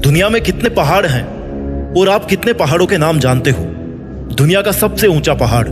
दुनिया में कितने पहाड़ हैं और आप कितने पहाड़ों के नाम जानते हो? दुनिया का सबसे ऊंचा पहाड़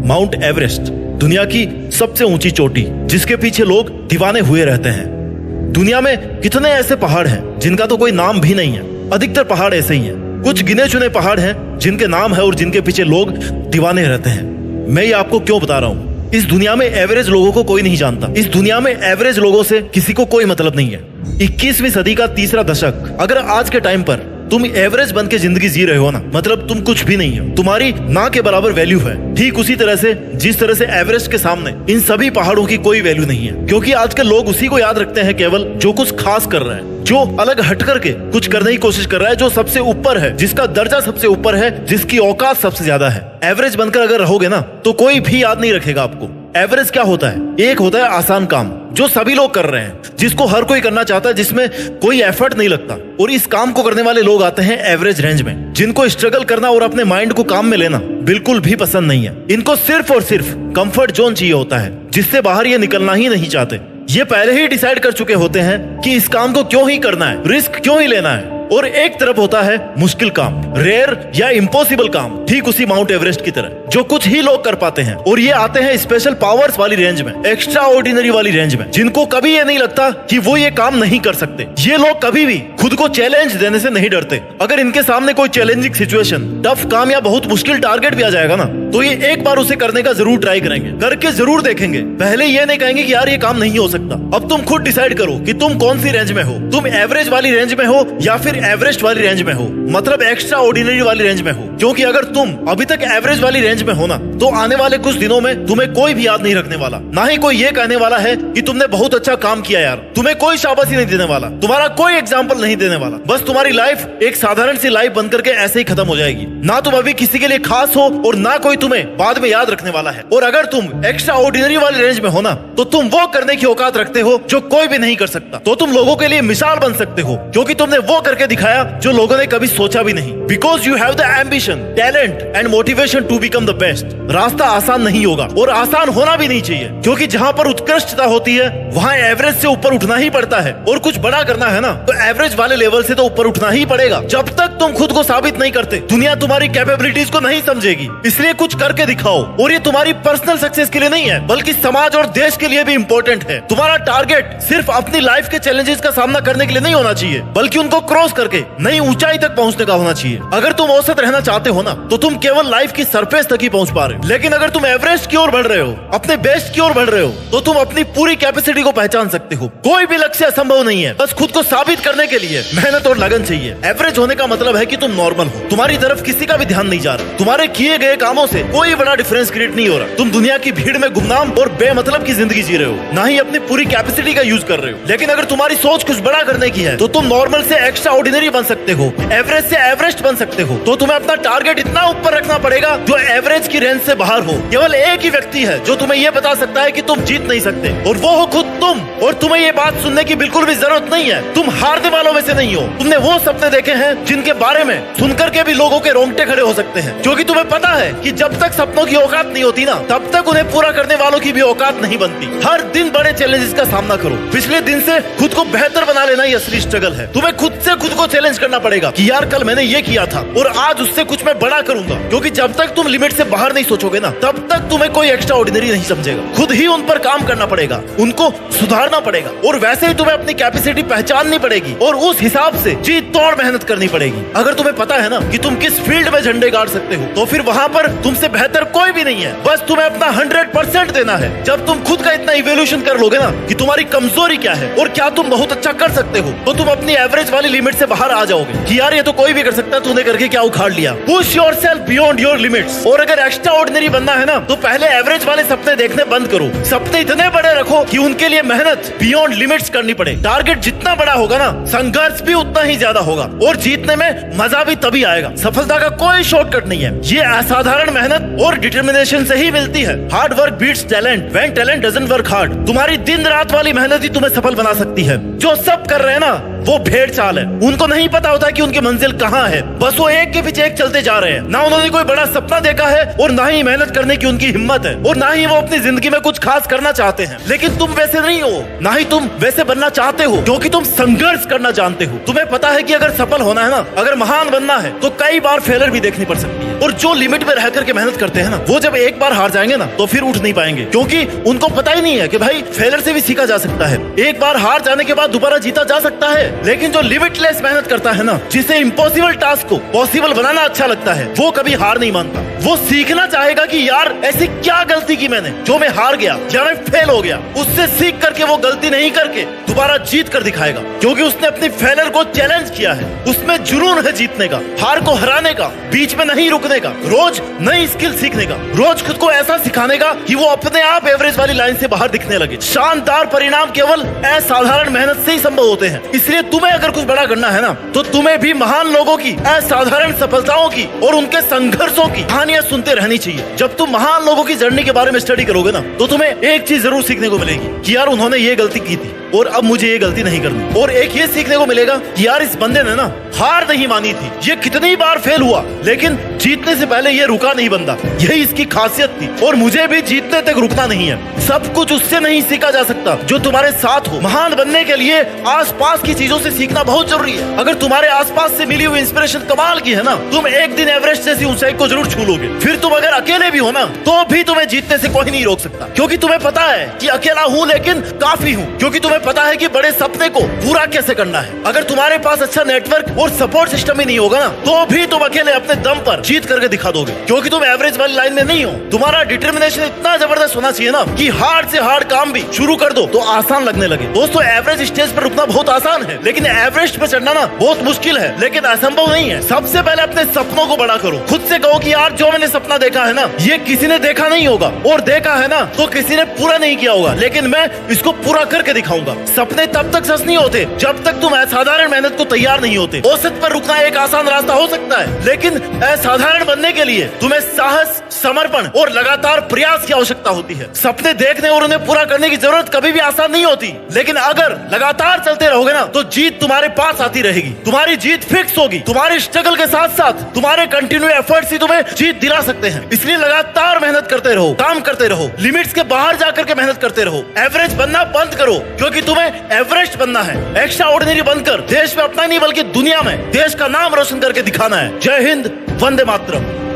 माउंट एवरेस्ट, दुनिया की सबसे ऊंची चोटी जिसके पीछे लोग दीवाने हुए रहते हैं। दुनिया में कितने ऐसे पहाड़ हैं जिनका तो कोई नाम भी नहीं है। अधिकतर पहाड़ ऐसे ही हैं। कुछ गिने चुने पहाड़ हैं जिनके नाम है और जिनके पीछे लोग दीवाने रहते हैं। मैं ये आपको क्यों बता रहा हूँ? इस दुनिया में एवरेज लोगों को कोई नहीं जानता। इस दुनिया में एवरेज लोगों से किसी को कोई मतलब नहीं है। 21वीं सदी का तीसरा दशक, अगर आज के टाइम पर तुम एवरेज बन के जिंदगी जी रहे हो ना, मतलब तुम कुछ भी नहीं हो, तुम्हारी ना के बराबर वैल्यू है। ठीक उसी तरह से जिस तरह से एवरेस्ट के सामने इन सभी पहाड़ों की कोई वैल्यू नहीं है। क्योंकि आजकल लोग उसी को याद रखते हैं केवल जो कुछ खास कर रहा है, जो अलग हट करके कुछ करने की कोशिश कर रहा है, जो सबसे ऊपर है, जिसका दर्जा सबसे ऊपर है, जिसकी औकात सबसे ज्यादा है। एवरेज बनकर अगर रहोगे ना तो कोई भी याद नहीं रखेगा आपको। एवरेज क्या होता है? एक होता है आसान काम जो सभी लोग कर रहे हैं, जिसको हर कोई करना चाहता है, जिसमें कोई एफर्ट नहीं लगता। और इस काम को करने वाले लोग आते हैं एवरेज रेंज में, जिनको स्ट्रगल करना और अपने माइंड को काम में लेना बिल्कुल भी पसंद नहीं है। इनको सिर्फ और सिर्फ कंफर्ट जोन चाहिए होता है, जिससे बाहर ये निकलना ही नहीं चाहते। ये पहले ही डिसाइड कर चुके होते हैं कि इस काम को क्यों ही करना है, रिस्क क्यों ही लेना है। और एक तरफ होता है मुश्किल काम, रेयर या इम्पॉसिबल काम, ठीक उसी माउंट एवरेस्ट की तरह, जो कुछ ही लोग कर पाते हैं। और ये आते हैं स्पेशल पावर्स वाली रेंज में, एक्स्ट्रा ऑर्डिनरी वाली रेंज में, जिनको कभी ये नहीं लगता कि वो ये काम नहीं कर सकते। ये लोग कभी भी खुद को चैलेंज देने से नहीं डरते। अगर इनके सामने कोई चैलेंजिंग सिचुएशन, टफ काम या बहुत मुश्किल टारगेट भी आ जाएगा ना, तो ये एक बार उसे करने का जरूर ट्राई करेंगे, करके जरूर देखेंगे। पहले ये नहीं कहेंगे कि यार ये काम नहीं हो सकता। अब तुम खुद डिसाइड करो कि तुम कौन सी रेंज में हो। तुम एवरेज वाली रेंज में हो या फिर एवरेस्ट वाली रेंज में हो, मतलब एक्स्ट्रा ऑर्डिनरी वाली रेंज में हो। क्योंकि अगर तुम अभी तक एवरेज वाली रेंज में हो ना, तो आने वाले कुछ दिनों में तुम्हें कोई भी याद नहीं रखने वाला। ना ही कोई ये कहने वाला है कि तुमने बहुत अच्छा काम किया यार। तुम्हें कोई शाबाशी नहीं देने वाला, तुम्हारा कोई एग्जाम्पल नहीं देने वाला। बस तुम्हारी लाइफ एक साधारण सी लाइफ बनकर के ऐसे ही खत्म हो जाएगी। ना तुम अभी किसी के लिए खास हो और ना कोई तुम्हें बाद में याद रखने वाला है। और अगर तुम एक्स्ट्रा ऑर्डिनरी वाली रेंज में हो ना, तो तुम वो करने की औकात रखते हो जो कोई भी नहीं कर सकता। तो तुम लोगों के लिए मिसाल बन सकते हो, क्योंकि तुमने वो करके दिखाया जो लोगों ने कभी सोचा भी नहीं। Because you have the ambition, talent and motivation to become the best. रास्ता आसान नहीं होगा और आसान होना भी नहीं चाहिए, क्योंकि जहाँ पर उत्कृष्टता होती है वहाँ एवरेज से ऊपर उठना ही पड़ता है। और कुछ बड़ा करना है ना, तो एवरेज वाले लेवल से तो ऊपर उठना ही पड़ेगा। जब तक तुम खुद को साबित नहीं करते, दुनिया तुम्हारी कैपेबिलिटीज को नहीं समझेगी। इसलिए कुछ करके दिखाओ। और ये तुम्हारी पर्सनल सक्सेस के लिए नहीं है, बल्कि समाज और देश के लिए भी इम्पोर्टेंट है। तुम्हारा टारगेट सिर्फ अपनी लाइफ के चैलेंजेस का सामना करने के लिए नहीं होना चाहिए, बल्कि उनको क्रॉस करके नई ऊंचाई तक पहुंचने का होना चाहिए। अगर तुम औसत रहना चाहते हो ना, तो तुम केवल लाइफ की सरफेस तक ही पहुंच पा रहे हो। लेकिन अगर तुम एवरेस्ट की ओर बढ़ रहे हो, अपने बेस्ट की ओर बढ़ रहे हो, तो तुम अपनी पूरी कैपेसिटी को पहचान सकते हो। कोई भी लक्ष्य असंभव नहीं है, बस खुद को साबित करने के लिए मेहनत और लगन चाहिए। एवरेज होने का मतलब है कि तुम नॉर्मल हो, तुम्हारी तरफ किसी का भी ध्यान नहीं जा रहा, तुम्हारे किए गए कामों से कोई बड़ा डिफरेंस क्रिएट नहीं हो रहा। तुम दुनिया की भीड़ में गुमनाम और बेमतलब की जिंदगी जी रहे हो, ना ही अपनी पूरी कैपेसिटी का यूज कर रहे हो। लेकिन अगर तुम्हारी सोच कुछ बड़ा करने की है, तो तुम नॉर्मल से एक्स्ट्रा ऑर्डिनरी बन सकते हो, एवरेज से एवरेस्ट बन सकते हो। तो तुम्हें अपना टारगेट इतना ऊपर रखना पड़ेगा जो एवरेज की रेंज से बाहर हो। केवल एक ही व्यक्ति है जो तुम्हें यह बता सकता है कि तुम जीत नहीं सकते, और वो हो खुद तुम। और तुम्हें ये बात सुनने की बिल्कुल भी जरूरत नहीं है। तुम हारने वालों में से नहीं हो। तुमने वो सपने देखे हैं जिनके बारे में सुनकर के भी लोगों के रोंगटे खड़े हो सकते हैं, क्योंकि तुम्हें पता है कि जब तक सपनों की औकात नहीं होती ना, तब तक उन्हें पूरा करने वालों की भी औकात नहीं बनती। हर दिन बड़े चैलेंजेस का सामना करो। पिछले दिन से खुद को बेहतर बना लेना ही असली स्ट्रगल है। तुम्हें खुद से खुद को चैलेंज करना पड़ेगा कि यार कल मैंने ये किया था और आज उससे कुछ मैं बड़ा करूंगा। क्योंकि जब तक तुम लिमिट से बाहर नहीं सोचोगे ना, तब तक तुम्हें कोई एक्स्ट्रा ऑर्डिनरी नहीं समझेगा। खुद ही उन पर काम करना पड़ेगा, उनको सुधारना पड़ेगा, और वैसे ही तुम्हें अपनी कैपेसिटी पहचाननी पड़ेगी और उस हिसाब से जी तोड़ मेहनत करनी पड़ेगी। अगर तुम्हें पता है ना कि तुम किस फील्ड में झंडे गाड़ सकते हो, तो फिर वहाँ पर तुमसे बेहतर कोई भी नहीं है। बस तुम्हें अपना 100% देना है। जब तुम खुद का इतना इवोल्यूशन कर लोगे ना कि तुम्हारी कमजोरी क्या है और क्या तुम बहुत अच्छा कर सकते हो, तो तुम अपनी एवरेज वाली लिमिट से बाहर आ जाओगे कि यार ये तो कोई भी कर सकता है, तूने करके क्या उखाड़ लिया। Push yourself beyond your limits. और अगर एक्स्ट्रा ऑर्डिनरी बनना है ना, तो पहले एवरेज वाले सपने देखने बंद करो। सपने इतने बड़े रखो कि उनके लिए मेहनत बियॉन्ड लिमिट्स करनी पड़े। टारगेट जितना बड़ा होगा ना, संघर्ष भी उतना ही ज्यादा होगा, और जीतने में मजा भी तभी आएगा। सफलता का कोई शॉर्टकट नहीं है, ये असाधारण मेहनत और डिटर्मिनेशन से ही मिलती है। Hard work beats talent when talent doesn't work hard. तुम्हारी दिन रात वाली मेहनत ही तुम्हें सफल बना सकती है। जो सब कर रहे हैं ना, वो भेड़ चाल है। उनको नहीं पता होता कि उनकी मंजिल कहाँ है, बस वो एक के पीछे एक चलते जा रहे हैं। ना उन्होंने कोई बड़ा सपना देखा है और ना ही मेहनत करने की उनकी हिम्मत है और ना ही वो अपनी जिंदगी में कुछ खास करना चाहते हैं। लेकिन तुम वैसे नहीं हो, ना ही तुम वैसे बनना चाहते हो, क्योंकि तुम संघर्ष करना जानते हो। तुम्हें पता है कि अगर सफल होना है ना, अगर महान बनना है, तो कई बार फेलर भी देखनी पड़ सकती है। और जो लिमिट में रह करके मेहनत करते हैं ना, वो जब एक बार हार जाएंगे ना, तो फिर उठ नहीं पाएंगे, क्योंकि उनको पता ही नहीं है कि भाई फेलर से भी सीखा जा सकता है। एक बार हार जाने के बाद दोबारा जीता जा सकता है। लेकिन जो लिमिटलेस मेहनत करता है ना, जिसे इम्पॉसिबल टास्क को पॉसिबल बनाना अच्छा लगता है, वो कभी हार नहीं मानता। वो सीखना चाहेगा कि यार ऐसी क्या गलती की मैंने जो मैं हार गया या मैं फेल हो गया। उससे सीख करके वो गलती नहीं करके दोबारा जीत कर दिखाएगा, क्योंकि उसने अपनी फेलर को चैलेंज किया है। उसमें जुनून है जीतने का, हार को हराने का, बीच में नहीं रुकने का, रोज नई स्किल सीखने का, रोज खुद को ऐसा सिखाने का कि वो अपने आप एवरेज वाली लाइन से बाहर दिखने लगे। शानदार परिणाम केवल असाधारण मेहनत से ही संभव होते हैं। इसलिए तुम्हें अगर कुछ बड़ा करना है ना, तो तुम्हें भी महान लोगों की असाधारण सफलताओं की और उनके संघर्षों की कहानियां सुनते रहनी चाहिए। जब तुम महान लोगों की जर्नी के बारे में स्टडी करोगे ना, तो तुम्हें एक चीज जरूर सीखने को मिलेगी कि यार उन्होंने ये गलती की थी और अब मुझे ये गलती नहीं करनी। और एक ये सीखने को मिलेगा कि यार इस बंदे ने ना हार नहीं मानी थी, ये कितनी बार फेल हुआ, लेकिन जीतने से पहले ये रुका नहीं बंदा। यही इसकी खासियत थी। और मुझे भी जीतने तक रुकना नहीं है। सब कुछ उससे नहीं सीखा जा सकता जो तुम्हारे साथ हो। महान बनने के लिए आसपास की चीजों से सीखना बहुत जरूरी है। अगर तुम्हारे आसपास से मिली हुई इंस्पिरेशन कमाल की है ना, तुम एक दिन एवरेस्ट जैसी ऊंचाई को जरूर छू लोगे। फिर तुम अगर अकेले भी हो ना, तो भी तुम्हें जीतने से कोई नहीं रोक सकता, क्योंकि तुम्हें पता है कि अकेला हूँ लेकिन काफी हूँ। क्योंकि तुम्हें पता है कि बड़े सपने को पूरा कैसे करना है। अगर तुम्हारे पास अच्छा नेटवर्क और सपोर्ट सिस्टम ही नहीं होगा ना, तो भी तुम अकेले अपने दम पर जीत करके दिखा दोगे, क्योंकि तुम एवरेज वाली लाइन में नहीं हो। तुम्हारा डिटर्मिनेशन इतना जबरदस्त होना चाहिए ना कि हार्ड से हार्ड काम भी शुरू कर दो तो आसान लगने लगे। दोस्तों, एवरेज स्टेज पर रुकना बहुत आसान है, लेकिन एवरेस्ट पर चढ़ना ना बहुत मुश्किल है, लेकिन असंभव नहीं है। सबसे पहले अपने सपनों को बड़ा करो। खुद से कहो कि यार जो मैंने सपना देखा है ना, ये किसी ने देखा नहीं होगा, और देखा है ना तो किसी ने पूरा नहीं किया होगा, लेकिन मैं इसको पूरा करके दिखाऊंगा। सपने तब तक सच नहीं होते जब तक तुम असाधारण मेहनत को तैयार नहीं होते। औसत पर रुकना एक आसान रास्ता हो सकता है, लेकिन असाधारण बनने के लिए तुम्हें साहस, समर्पण और लगातार प्रयास की आवश्यकता होती है। सपने देखने और उन्हें पूरा करने की जरूरत कभी भी आसान नहीं होती, लेकिन अगर लगातार चलते रहोगे ना, तो जीत तुम्हारे पास आती रहेगी। तुम्हारी जीत फिक्स होगी। तुम्हारी स्ट्रगल के साथ साथ तुम्हारे कंटिन्यू एफर्ट्स ही तुम्हें जीत दिला सकते हैं। इसलिए लगातार मेहनत करते रहो, काम करते रहो, लिमिट्स के बाहर जाकर के मेहनत करते रहो। एवरेज बनना बंद करो, क्योंकि तुम्हें एवरेस्ट बनना है। एक्स्ट्रा ऑर्डिनरी बनकर देश में अपना नहीं बल्कि दुनिया में देश का नाम रोशन करके दिखाना है। जय हिंद, वंदे मातरम।